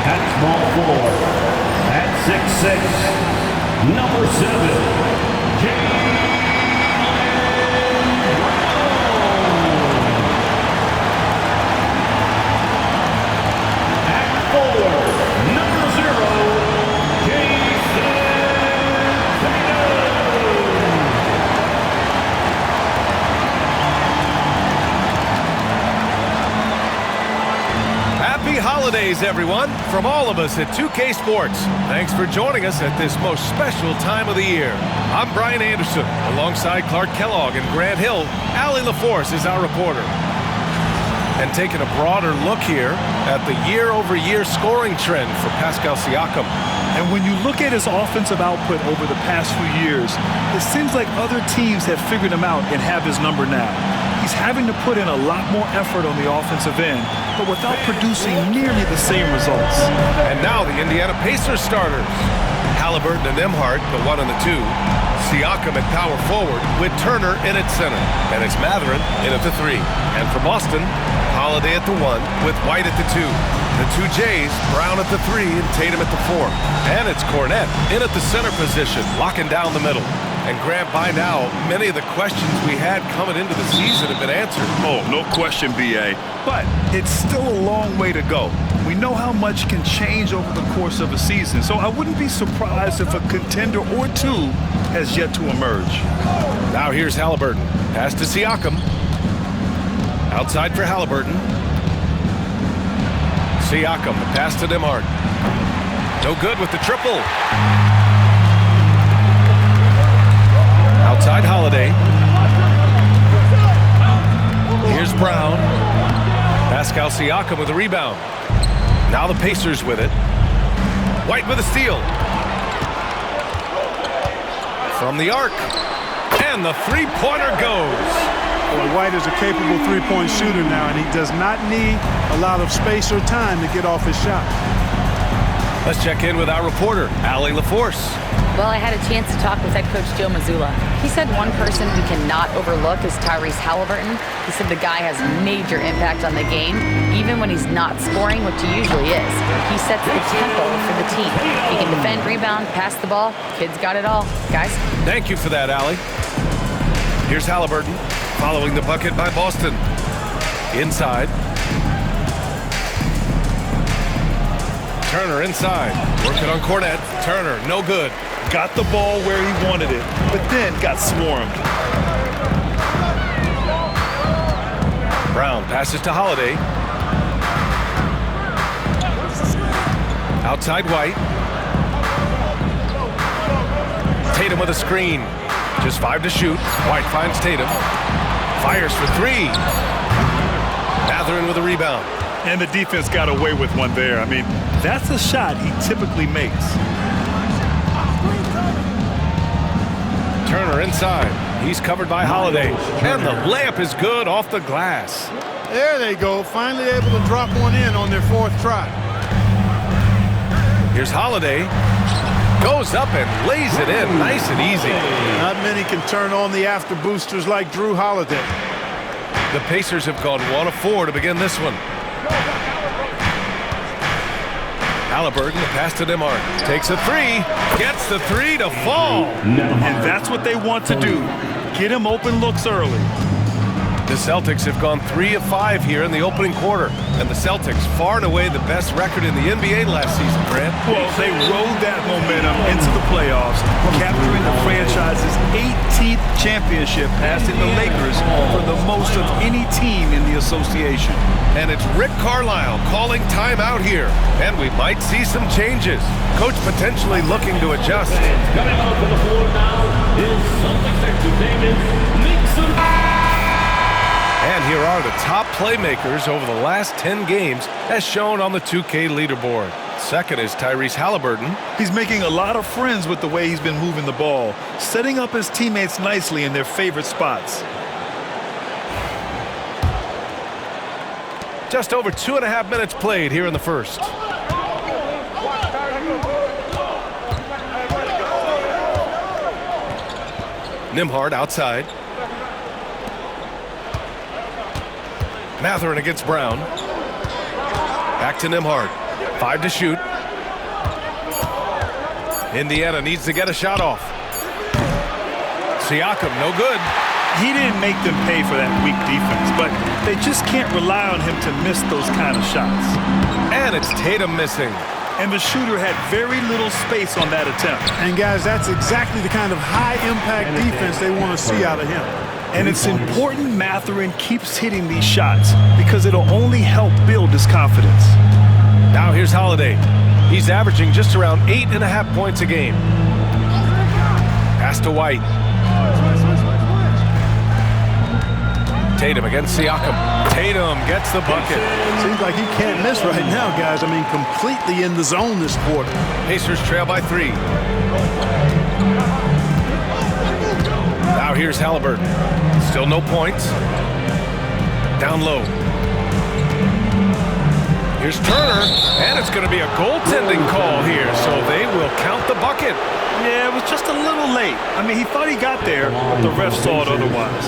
At small forward, at 6'6", number 7, Holidays, everyone, from all of us at 2K Sports. Thanks for joining us at this most special time of the year. I'm Brian Anderson, alongside Clark Kellogg and Grant Hill. Allie LaForce is our reporter. And taking a broader look here at the year-over-year scoring trend for Pascal Siakam. And when you look at his offensive output over the past few years, it seems like other teams have figured him out and have his number now. He's having to put in a lot more effort on the offensive end, but without producing nearly the same results. And now the Indiana Pacers starters. Halliburton and Nembhard, the 1 and the 2. Siakam at power forward with Turner in at center. And it's Mathurin in at the 3. And for Boston, Holiday at the 1 with White at the 2. The 2 Jays, Brown at the 3 and Tatum at the 4. And it's Cornette in at the center position, locking down the middle. And Grant, by now, many of the questions we had coming into the season have been answered. Oh, no question, B.A. But it's still a long way to go. We know how much can change over the course of a season, so I wouldn't be surprised if a contender or two has yet to emerge. Now here's Halliburton. Pass to Siakam. Outside for Halliburton. Siakam, the pass to Nembhard. No good with the triple. Outside Holiday. Here's Brown. Pascal Siakam with a rebound. Now the Pacers with it. White with a steal. From the arc. And the three-pointer goes. Well, White is a capable three-point shooter now, and he does not need a lot of space or time to get off his shot. Let's check in with our reporter, Allie LaForce. Well, I had a chance to talk with head coach Joe Mazzulla. He said one person we cannot overlook is Tyrese Halliburton. He said the guy has major impact on the game, even when he's not scoring, which he usually is. He sets the tempo for the team. He can defend, rebound, pass the ball. Kid's got it all. Guys? Thank you for that, Allie. Here's Halliburton, following the bucket by Boston. Inside. Turner inside, working on Cornette. Turner, no good. Got the ball where he wanted it, but then got swarmed. Brown passes to Holiday. Outside White. Tatum with a screen. Just 5 to shoot. White finds Tatum. Fires for 3. Mathurin with a rebound. And the defense got away with one there. I mean, that's a shot he typically makes. Turner inside. He's covered by Holiday. And the layup is good off the glass. There they go. Finally able to drop one in on their 4th try. Here's Holiday. Goes up and lays it in nice and easy. Not many can turn on the after boosters like Drew Holiday. The Pacers have gone 1 of 4 to begin this one. Halliburton, the pass to Nembhard. Takes a 3. Gets the 3 to fall. And that's what they want to do. Get him open looks early. The Celtics have gone 3 of 5 here in the opening quarter. And the Celtics far and away the best record in the NBA last season, Grant. Well, they rode that momentum into the playoffs, capturing the franchise's 18th championship, passing the Lakers for the most of any team in the association. And it's Rick Carlisle calling timeout here. And we might see some changes. Coach potentially looking to adjust. Coming out for the floor now is Celtics extra Davis Nixon. And here are the top playmakers over the last 10 games as shown on the 2K leaderboard. Second is Tyrese Halliburton. He's making a lot of friends with the way he's been moving the ball, setting up his teammates nicely in their favorite spots. Just over 2.5 minutes played here in the first. Nembhard outside. Mathurin against Brown. Back to Nembhard. 5 to shoot. Indiana needs to get a shot off. Siakam, no good. He didn't make them pay for that weak defense, but they just can't rely on him to miss those kind of shots. And it's Tatum missing. And the shooter had very little space on that attempt. And guys, that's exactly the kind of high-impact defense they want to see out of him. And it's important Mathurin keeps hitting these shots because it'll only help build his confidence. Now here's Holiday. He's averaging just around 8.5 points a game. Pass to White. Tatum against Siakam. Tatum gets the bucket. Seems like he can't miss right now, guys. I mean, completely in the zone this quarter. Pacers trail by 3. Now here's Halliburton. Still no points. Down low. Here's Turner, and it's going to be a goaltending call here, so they will count the bucket. Yeah, it was just a little late. I mean, he thought he got there, but the ref saw it otherwise.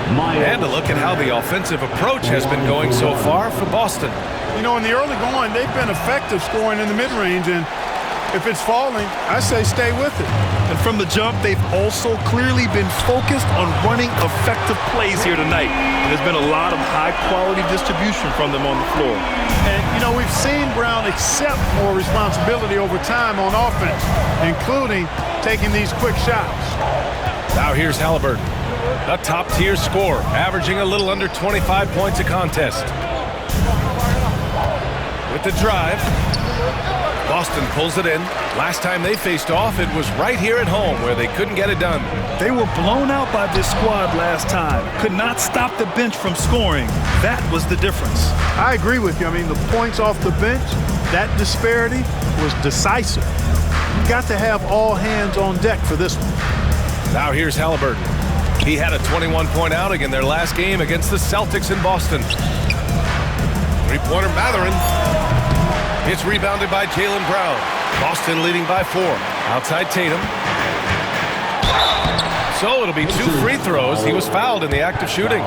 And a look at how the offensive approach has been going so far for Boston. You know, in the early going, they've been effective scoring in the mid-range, and if it's falling, I say stay with it. And from the jump, they've also clearly been focused on running effective plays here tonight. There's been a lot of high-quality distribution from them on the floor. And, you know, we've seen Brown accept more responsibility over time on offense, including taking these quick shots. Now here's Halliburton, a top-tier scorer, averaging a little under 25 points a contest. With the drive, Boston pulls it in. Last time they faced off, it was right here at home where they couldn't get it done. They were blown out by this squad last time. Could not stop the bench from scoring. That was the difference. I agree with you. I mean, the points off the bench, that disparity was decisive. You got to have all hands on deck for this one. Now here's Halliburton. He had a 21-point outing in their last game against the Celtics in Boston. Three-pointer Mathurin. It's rebounded by Jaylen Brown. Boston leading by 4. Outside Tatum. So it'll be 2 free throws. He was fouled in the act of shooting.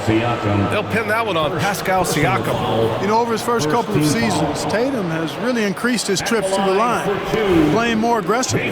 They'll pin that one on Pascal Siakam. You know, over his first couple of seasons, Tatum has really increased his trips to the line, playing more aggressive.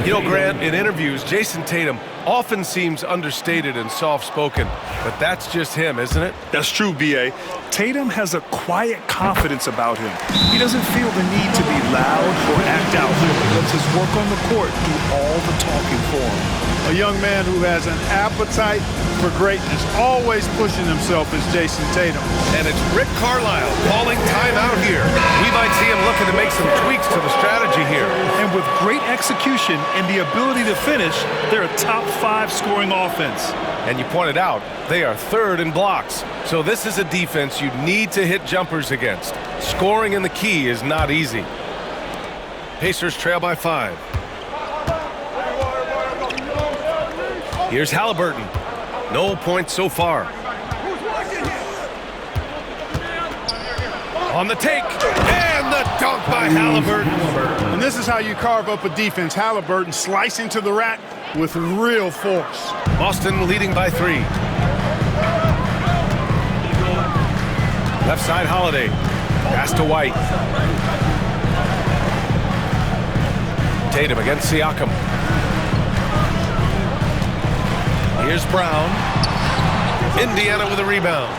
You know, Grant, in interviews, Jason Tatum often seems understated and soft-spoken, but that's just him, isn't it? That's true, B.A. Tatum has a quiet confidence about him. He doesn't feel the need to be loud or act out. He lets his work on the court do all the talking for him. A young man who has an appetite for greatness, always pushing himself is Jason Tatum. And it's Rick Carlisle calling timeout here. We might see him looking to make some tweaks to the strategy here. And with great execution and the ability to finish, they're a top 5 scoring offense. And you pointed out, they are 3rd in blocks. So this is a defense you need to hit jumpers against. Scoring in the key is not easy. Pacers trail by 5. Here's Halliburton. No points so far. On the take, and the dunk by Halliburton. And this is how you carve up a defense. Halliburton slicing to the rack with real force. Boston leading by 3. Left side Holiday. Pass to White. Tatum against Siakam. Here's Brown. Indiana with a rebound.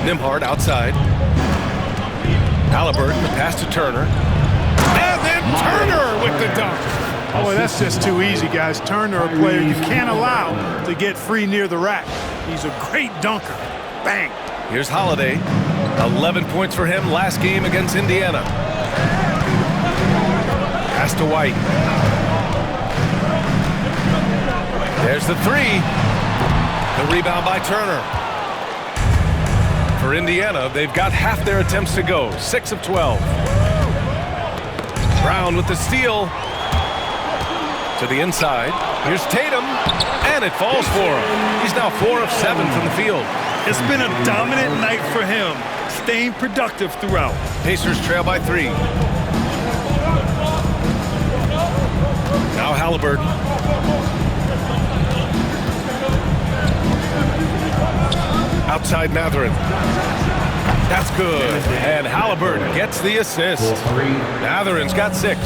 Nembhard outside. Halliburton, the pass to Turner. And then Turner with the dunk. Boy, that's just too easy, guys. Turner, a player you can't allow to get free near the rack. He's a great dunker. Bang. Here's Holiday. 11 points for him last game against Indiana. Pass to White. There's the 3. The rebound by Turner. For Indiana, they've got half their attempts to go. 6 of 12. Brown with the steal. To the inside. Here's Tatum. And it falls for him. He's now 4 of 7 from the field. It's been a dominant night for him, staying productive throughout. Pacers trail by 3. Now Now Halliburton. Outside Matherin. That's good. And Halliburton gets the assist. Matherin's got 6.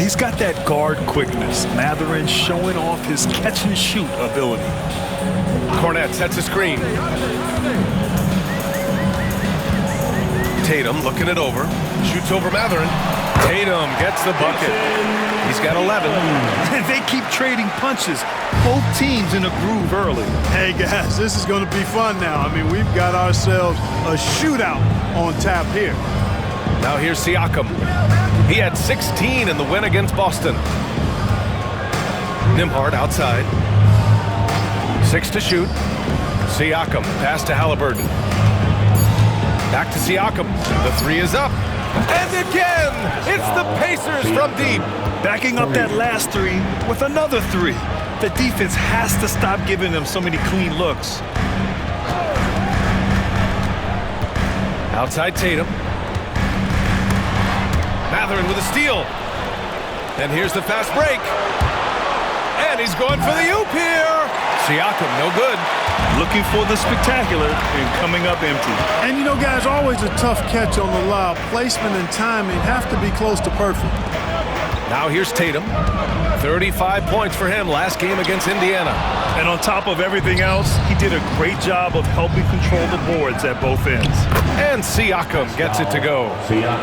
He's got that guard quickness. Matherin showing off his catch-and-shoot ability. Cornette sets a screen. Tatum looking it over. Shoots over Matherin. Tatum gets the bucket. He's got 11. And they keep trading punches. Both teams in a groove early. Hey, guys, this is going to be fun now. I mean, we've got ourselves a shootout on tap here. Now here's Siakam. He had 16 in the win against Boston. Nembhard outside. 6 to shoot. Siakam, pass to Halliburton. Back to Siakam. The 3 is up. And again, it's the Pacers from deep. Backing up that last 3 with another 3. The defense has to stop giving them so many clean looks. Outside Tatum. Matherin with a steal. And here's the fast break. And he's going for the oop here. Siakam, no good. Looking for the spectacular and coming up empty. And you know, guys, always a tough catch on the lob. Placement and timing have to be close to perfect. Now here's Tatum. 35 points for him last game against Indiana. And on top of everything else, he did a great job of helping control the boards at both ends. And Siakam gets it to go.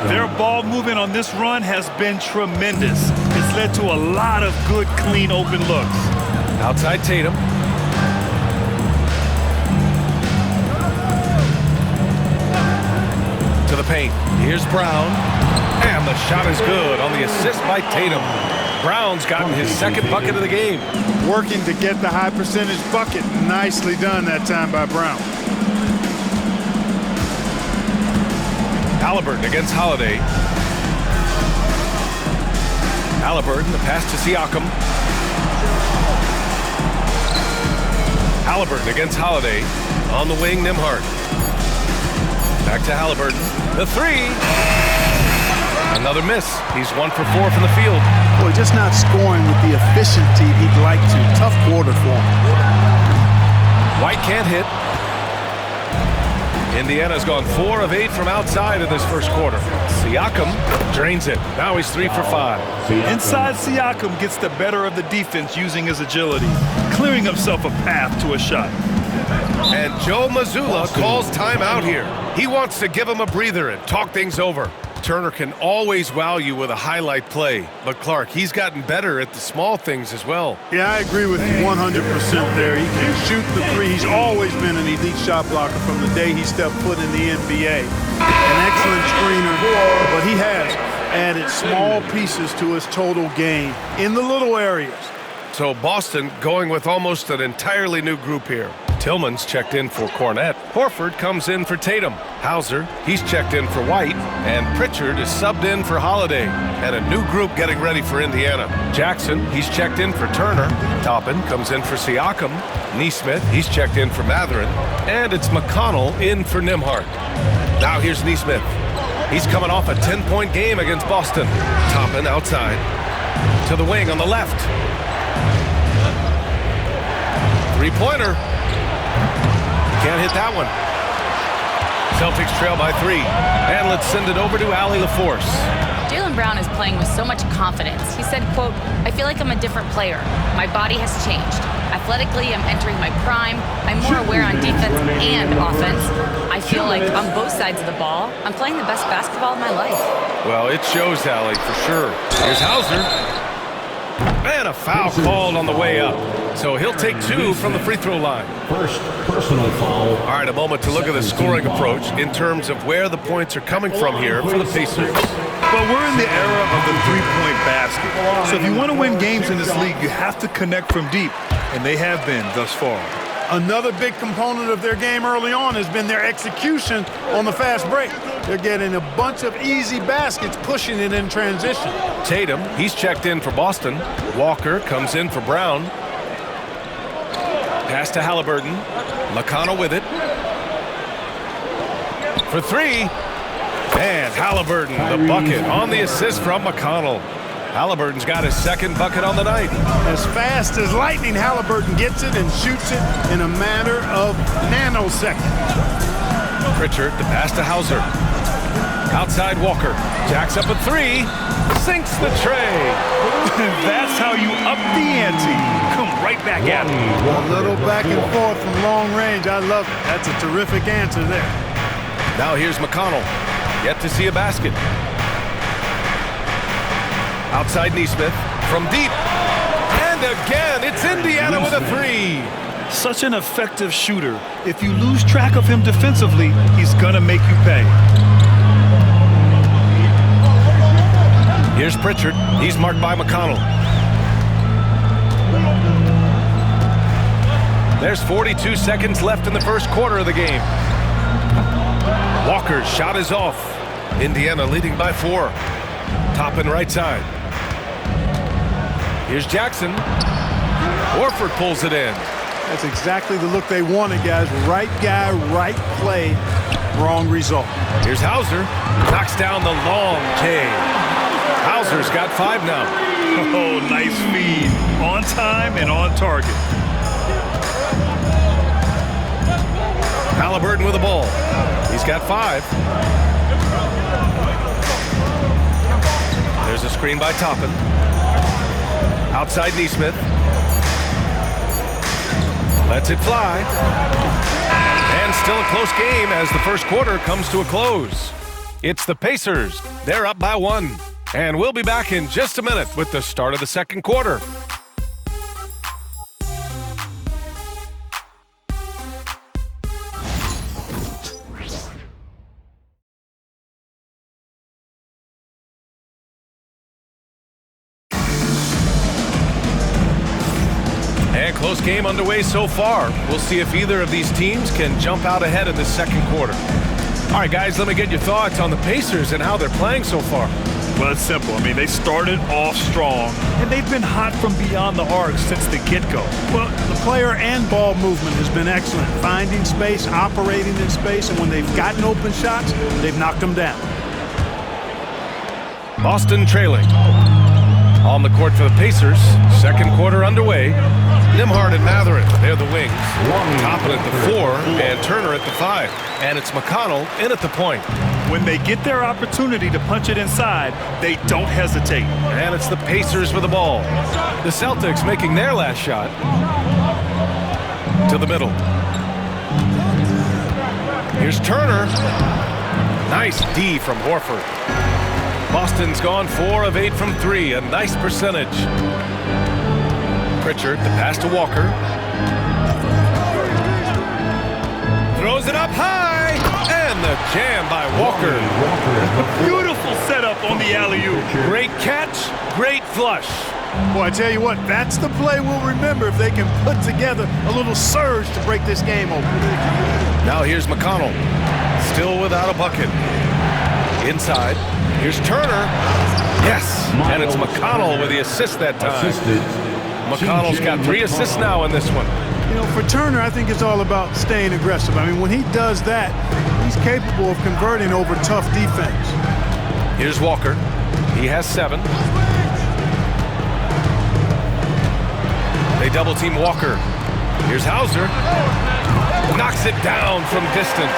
Their ball movement on this run has been tremendous. It's led to a lot of good, clean, open looks. Outside Tatum. To the paint. Here's Brown. And the shot is good on the assist by Tatum. Brown's gotten his 2nd bucket of the game. Working to get the high percentage bucket. Nicely done that time by Brown. Halliburton against Holiday. Halliburton, the pass to Siakam. Halliburton against Holiday. On the wing, Nembhard. Back to Halliburton. The 3. Another miss. He's 1 for 4 from the field. Boy, just not scoring with the efficiency he'd like to. Tough quarter for him. White can't hit. Indiana's gone 4 of 8 from outside in this first quarter. Siakam drains it. Now he's 3 for 5. Inside, Siakam gets the better of the defense using his agility, clearing himself a path to a shot. And Joe Mazzulla calls timeout here. He wants to give him a breather and talk things over. Turner can always wow you with a highlight play, but Clark, he's gotten better at the small things as well. Yeah, I agree with you 100% there. He can shoot the 3. He's always been an elite shot blocker from the day he stepped foot in the NBA. An excellent screener, but he has added small pieces to his total game in the little areas. So Boston going with almost an entirely new group here. Tillman's checked in for Cornette. Horford comes in for Tatum. Hauser, he's checked in for White. And Pritchard is subbed in for Holiday. And a new group getting ready for Indiana. Jackson, he's checked in for Turner. Toppin comes in for Siakam. Nesmith, he's checked in for Matherin. And it's McConnell in for Nembhard. Now here's Nesmith. He's coming off a 10-point game against Boston. Toppin outside. To the wing on the left. 3-pointer. Can't hit that one. Celtics trail by 3. And let's send it over to Allie LaForce. Jaylen Brown is playing with so much confidence. He said, quote, "I feel like I'm a different player. My body has changed. Athletically, I'm entering my prime. I'm more aware on defense and offense. I feel like on both sides of the ball, I'm playing the best basketball of my life." Well, it shows, Allie, for sure. Here's Hauser. And a foul called on the way up. So he'll take 2 from the free throw line. First personal foul. All right, a moment to look at the scoring approach in terms of where the points are coming from here for the Pacers. But we're in the era of the three-point basket. So if you want to win games in this league, you have to connect from deep, and they have been thus far. Another big component of their game early on has been their execution on the fast break. They're getting a bunch of easy baskets, pushing it in transition. Tatum, he's checked in for Boston. Walker comes in for Brown. Pass to Halliburton. McConnell with it. For 3. And Halliburton, the bucket on the assist from McConnell. Halliburton's got his second bucket on the night. As fast as lightning, Halliburton gets it and shoots it in a matter of nanoseconds. Pritchard, the pass to Hauser. Outside Walker. Jacks up a three. Sinks the tray. That's how you up the ante. Come right back at him. A little back and forth from long range. I love it. That's a terrific answer there. Now here's McConnell. Yet to see a basket. Outside Neesmith from deep. And again, it's Indiana with a three. Such an effective shooter. If you lose track of him defensively, he's gonna make you pay. Here's Pritchard. He's marked by McConnell. There's 42 seconds left in the first quarter of the game. Walker's shot is off. Indiana leading by 4. Top and right side. Here's Jackson. Horford pulls it in. That's exactly the look they wanted, guys. Right guy, right play, wrong result. Here's Hauser. Knocks down the long K. Hauser's got 5 now. Oh, nice feed. On time and on target. Halliburton with the ball. He's got 5. There's a screen by Toppin. Outside Neesmith. Lets it fly. And still a close game as the first quarter comes to a close. It's the Pacers. They're up by 1. And we'll be back in just a minute with the start of the second quarter. And close game underway so far. We'll see if either of these teams can jump out ahead in the second quarter. All right, guys, let me get your thoughts on the Pacers and how they're playing so far. Well, it's simple. I mean, they started off strong, and they've been hot from beyond the arc since the get-go. Well, the player and ball movement has been excellent. Finding space, operating in space, and when they've gotten open shots, they've knocked them down. Boston trailing. On the court for the Pacers. Second quarter underway. Nembhard and Mathurin, they're the wings. Toppin at the 4 and Turner at the 5. And it's McConnell in at the point. When they get their opportunity to punch it inside, they don't hesitate. And it's the Pacers with the ball. The Celtics making their last shot. To the middle. Here's Turner. Nice D from Horford. Boston's gone 4 of 8 from 3, a nice percentage. Pritchard, the pass to Walker. Throws it up high, and the jam by Walker. Beautiful setup on the alley-oop. Great catch, great flush. Boy, I tell you what, that's the play we'll remember if they can put together a little surge to break this game open. Now here's McConnell, still without a bucket. Inside, here's Turner. Yes, and it's McConnell with the assist that time. McConnell's got 3 assists now in this one. You know, for Turner, I think it's all about staying aggressive. I mean, when he does that, he's capable of converting over tough defense. Here's Walker. He has 7. They double team Walker. Here's Hauser. Knocks it down from distance.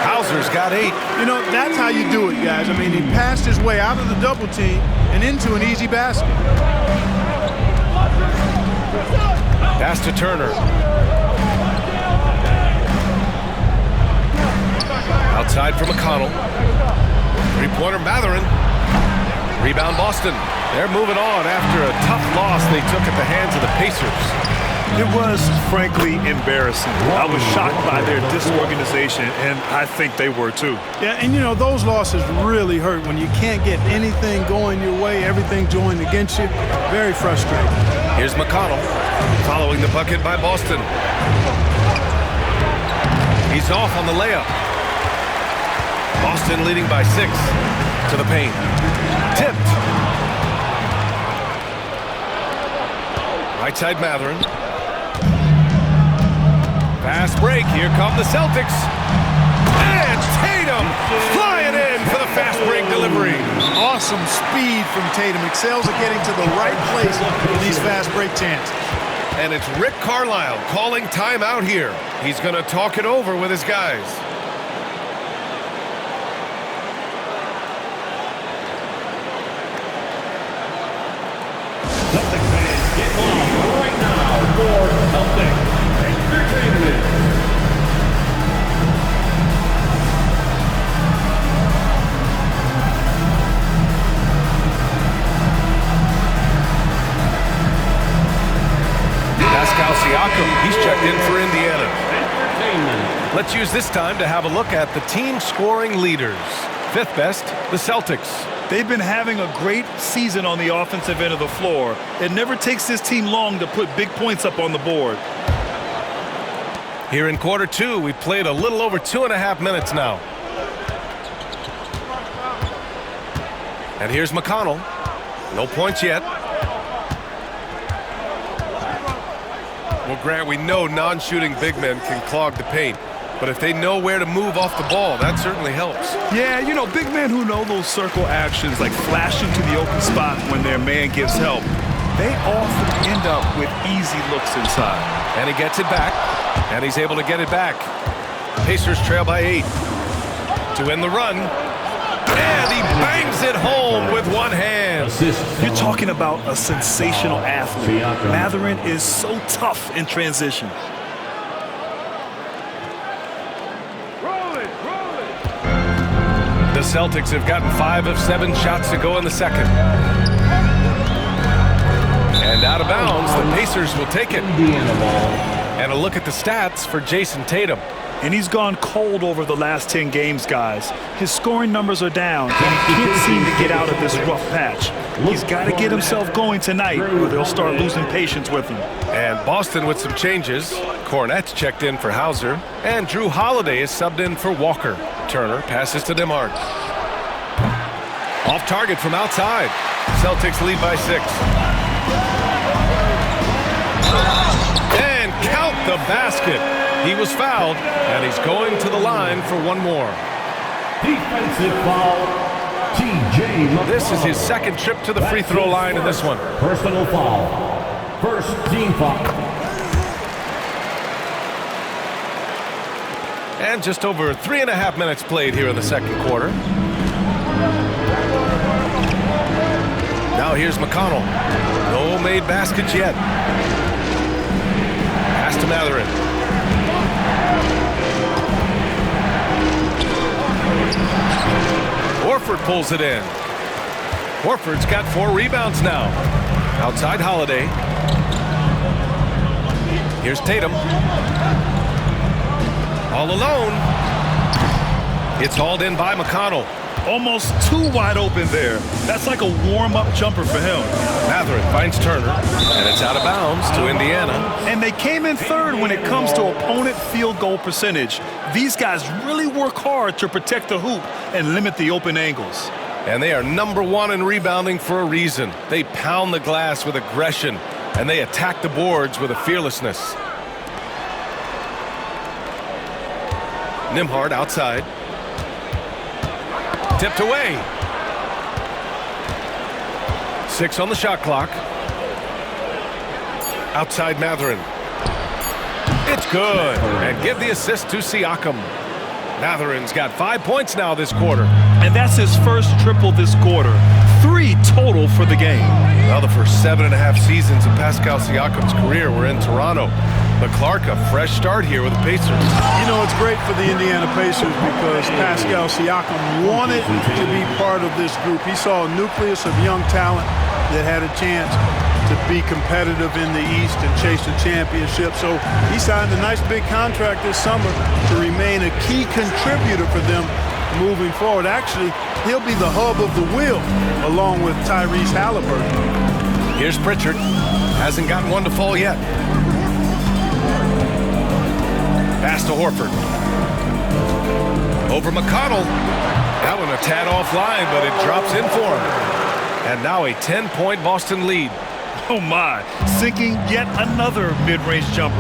Hauser's got 8. You know, that's how you do it, guys. I mean, he passed his way out of the double team and into an easy basket. Pass to Turner. Outside for McConnell. 3-pointer Mathurin. Rebound Boston. They're moving on after a tough loss they took at the hands of the Pacers. It was, frankly, embarrassing. I was shocked by their disorganization, and I think they were too. Yeah, and you know, those losses really hurt when you can't get anything going your way, everything going against you. Very frustrating. Here's McConnell, following the bucket by Boston. He's off on the layup. Boston leading by 6 to the paint. Tipped. Right side Mathurin. Fast break. Here come the Celtics. And Tatum flying in for the fast break delivery. Awesome speed from Tatum. Excels at getting to the right place in these fast break chances. And it's Rick Carlisle calling timeout here. He's going to talk it over with his guys. Celtics fans, get on right now for Celtics Entertainment. Siakam, he's checked in for Indiana. Let's use this time to have a look at the team scoring leaders. Fifth best, the Celtics. They've been having a great season on the offensive end of the floor. It never takes this team long to put big points up on the board. Here in quarter two, we've played a little over 2.5 minutes now. And here's McConnell. No points yet. Well, Grant, we know non-shooting big men can clog the paint. But if they know where to move off the ball, that certainly helps. Yeah, you know, big men who know those circle actions, like flashing to the open spot when their man gives help, they often end up with easy looks inside. And he gets it back, and he's able to get it back. Pacers trail by 8. To end the run, and he bangs it home with one hand. You're talking about a sensational athlete. Mathurin is so tough in transition. The Celtics have gotten 5 of 7 shots to go in the second. And out of bounds, the Pacers will take it. And a look at the stats for Jason Tatum. And he's gone cold over the last 10 games, guys. His scoring numbers are down, and he can't seem to get out of this rough patch. He's got to get himself going tonight, or they'll start losing patience with him. And Boston with some changes. Cornette's checked in for Hauser, and Drew Holiday is subbed in for Walker. Turner passes to Nembhard. Off target from outside. Celtics lead by 6. And count the basket. He was fouled, and he's going to the line for one more. Defensive foul, T.J. McConnell. This is his second trip to the free throw line in this one. Personal foul. First team foul. And just over 3.5 minutes played here in the second quarter. Now here's McConnell. No made baskets yet. Pass to Mathurin. Horford pulls it in. Horford's got 4 rebounds now. Outside Holiday. Here's Tatum. All alone. It's hauled in by McConnell. Almost too wide open there. That's like a warm-up jumper for him. Mathurin finds Turner, and it's out of bounds to Indiana. And they came in third when it comes to opponent field goal percentage. These guys really work hard to protect the hoop and limit the open angles. And they are number 1 in rebounding for a reason. They pound the glass with aggression, and they attack the boards with a fearlessness. Nembhard outside. Tipped away. 6 on the shot clock. Outside Mathurin. It's good. And give the assist to Siakam. Mathurin's got 5 points now this quarter. And that's his first triple this quarter. 3 total for the game. Well, the first 7.5 seasons of Pascal Siakam's career were in Toronto. But Clark, a fresh start here with the Pacers. You know, it's great for the Indiana Pacers because Pascal Siakam wanted to be part of this group. He saw a nucleus of young talent that had a chance to be competitive in the East and chase a championship. So he signed a nice big contract this summer to remain a key contributor for them moving forward. Actually, he'll be the hub of the wheel along with Tyrese Halliburton. Here's Pritchard. Hasn't gotten one to fall yet. Pass to Horford. Over McConnell. That one a tad offline, but it drops in for him. And now a 10-point Boston lead. Oh my, sinking yet another mid-range jumper.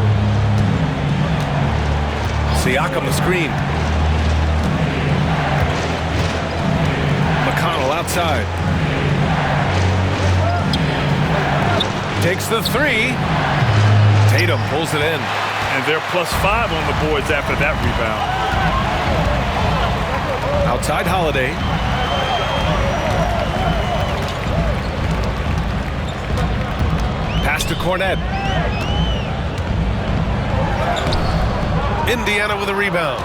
Siakam the screen. outside. Takes the three. Tatum pulls it in. And they're +5 on the boards after that rebound. Outside Holiday. Pass to Cornette. Indiana with a rebound.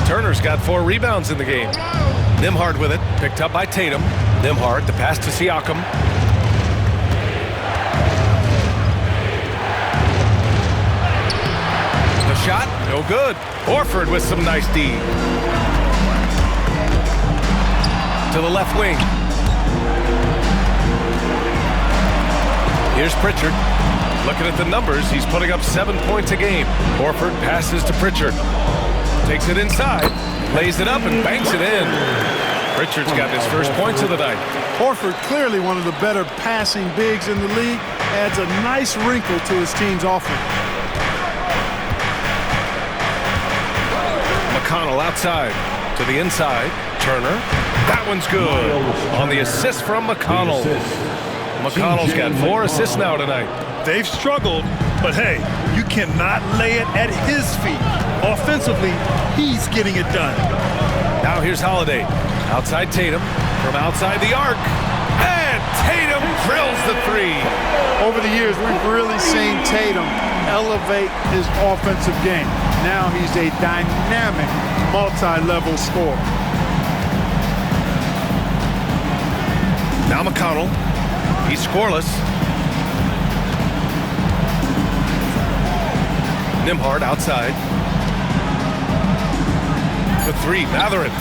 Turner's got 4 rebounds in the game. Nembhard with it. Picked up by Tatum. Nembhard, the pass to Siakam. The shot, no good. Horford with some nice D. To the left wing. Here's Pritchard. Looking at the numbers, he's putting up 7 points a game. Horford passes to Pritchard. Takes it inside, lays it up, and banks it in. Pritchard's got his first points of the night. Horford, clearly one of the better passing bigs in the league, adds a nice wrinkle to his team's offense. McConnell outside, to the inside. Turner, that one's good. On the assist from McConnell. McConnell's got 4 assists now tonight. They've struggled, but hey, you cannot lay it at his feet. Offensively, he's getting it done. Now here's Holiday. Outside Tatum, from outside the arc. And Tatum drills the 3. Over the years, we've really seen Tatum elevate his offensive game. Now he's a dynamic, multi-level scorer. Now McConnell. He's scoreless. Nembhard outside. The 3, Mathurin.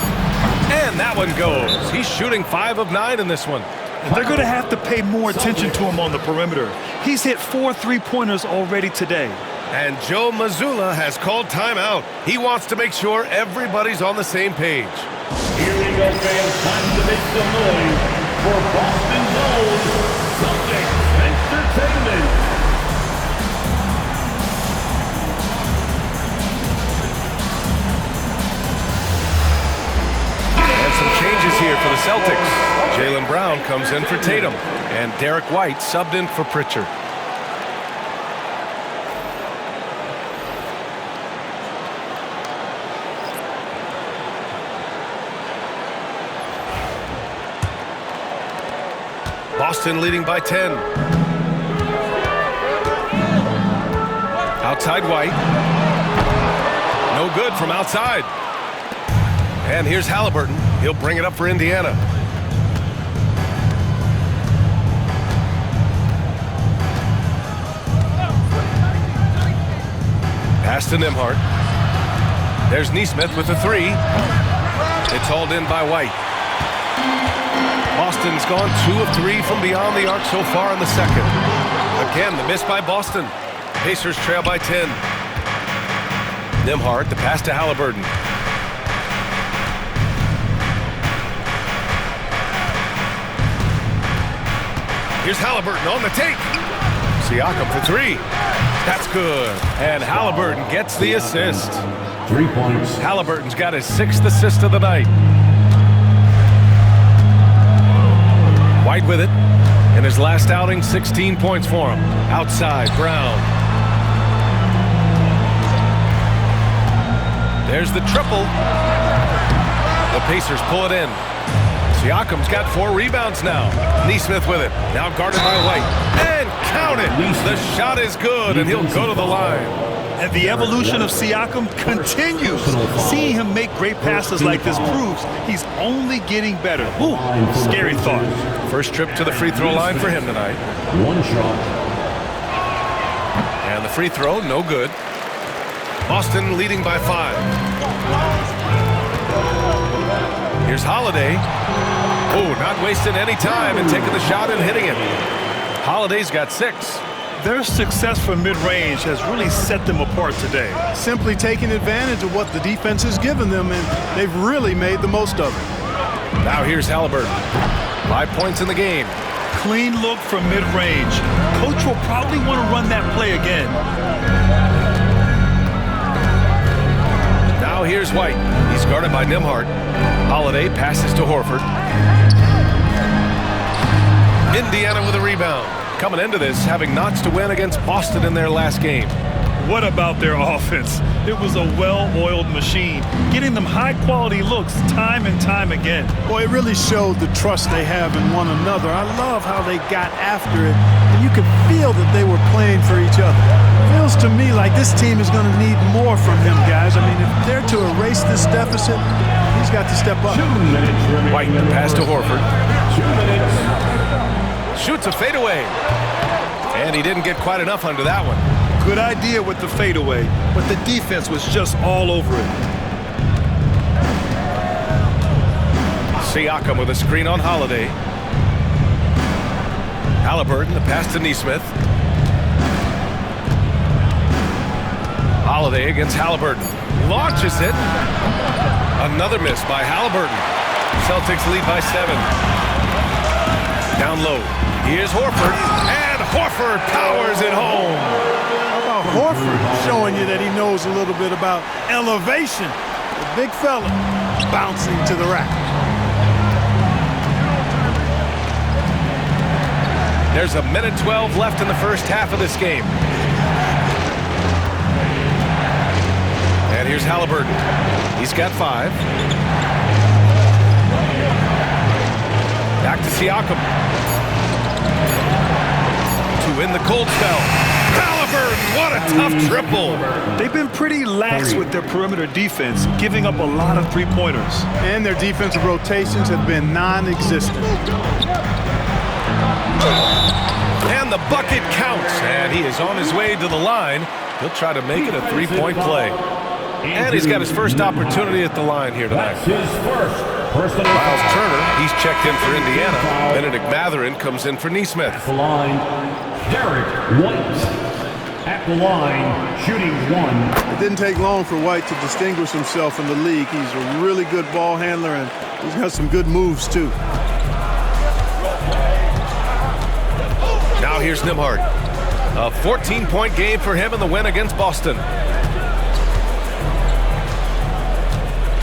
And that one goes. He's shooting 5 of 9 in this one. And they're going to have to pay more attention to him on the perimeter. He's hit 4 3-pointers already today. And Joe Mazzulla has called timeout. He wants to make sure everybody's on the same page. Here we go, fans. Time to make some noise for Boston's own Celtics Entertainment. And some changes here for the Celtics. Jaylen Brown comes in for Tatum. And Derek White subbed in for Pritchard. Boston leading by 10. Outside White. No good from outside. And here's Halliburton. He'll bring it up for Indiana. Pass to Nembhard. There's Nesmith with the 3. It's hauled in by White. Boston's gone 2 of 3 from beyond the arc so far in the second. Again, the miss by Boston. Pacers trail by 10. Nembhard, the pass to Halliburton. Here's Halliburton on the take. Siakam for 3. That's good. And Halliburton gets the assist. 3 points. Halliburton's got his 6th assist of the night. White with it. In his last outing, 16 points for him. Outside, Brown. There's the triple. The Pacers pull it in. Siakam's got 4 rebounds now. Nesmith with it. Now guarded by White. And count it. The shot is good, and he'll go to the line. And the evolution of Siakam continues. Seeing him make great passes like this proves he's only getting better. Ooh, scary thought. First trip to the free throw line for him tonight. 1 shot. And the free throw, no good. Boston leading by 5. Here's Holiday. Oh, not wasting any time and taking the shot and hitting it. Holiday's got 6. Their success from mid-range has really set them apart today. Simply taking advantage of what the defense has given them, and they've really made the most of it. Now here's Halliburton. 5 points in the game. Clean look from mid-range. Coach will probably want to run that play again. Now here's White. He's guarded by Nembhard. Holiday passes to Horford. Indiana with a rebound. Coming into this, having notched a win against Boston in their last game. What about their offense? It was a well-oiled machine, getting them high-quality looks time and time again. Boy, it really showed the trust they have in one another. I love how they got after it, and you could feel that they were playing for each other. It feels to me like this team is going to need more from him, guys. I mean, if they're to erase this deficit, he's got to step up. 2 minutes remaining. White pass to Horford. 2 minutes. Shoots a fadeaway. And he didn't get quite enough under that one. Good idea with the fadeaway, but the defense was just all over it. Siakam with a screen on Holiday. Halliburton, the pass to Nesmith. Holiday against Halliburton. Launches it. Another miss by Halliburton. Celtics lead by 7. Down low. Here's Horford. And Horford powers it home. How about Horford showing you that he knows a little bit about elevation? The big fella bouncing to the rack. There's a minute 12 left in the first half of this game. And here's Halliburton. He's got 5. Back to Siakam. To win the cold spell. Halliburton, what a tough triple. They've been pretty lax with their perimeter defense, giving up a lot of three-pointers. And their defensive rotations have been non-existent. And the bucket counts. And he is on his way to the line. He'll try to make it a three-point play. And he's got his first opportunity at the line here tonight. That's his first personal Miles foul. Turner, he's checked in for Indiana. Benedict Mathurin comes in for Nesmith. At the line, Derek White. At the line, shooting 1. It didn't take long for White to distinguish himself in the league. He's a really good ball handler, and he's got some good moves, too. Now here's Nembhard. A 14-point game for him in the win against Boston.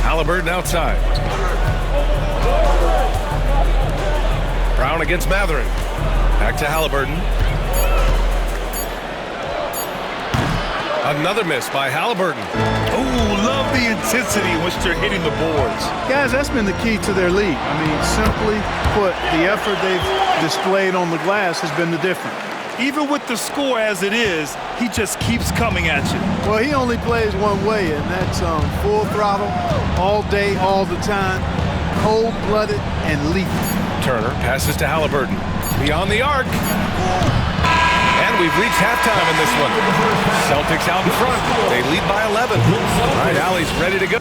Halliburton outside. Brown against Mathurin. Back to Halliburton. Another miss by Halliburton. Oh, love the intensity in which they're hitting the boards. Guys, that's been the key to their lead. I mean, simply put, the effort they've displayed on the glass has been the difference. Even with the score as it is, he just keeps coming at you. Well, he only plays one way, and that's full throttle, all day, all the time, cold-blooded and lethal. Turner passes to Halliburton. Beyond the arc. And we've reached halftime in this one. Celtics out in front. They lead by 11. All right, Allie's ready to go.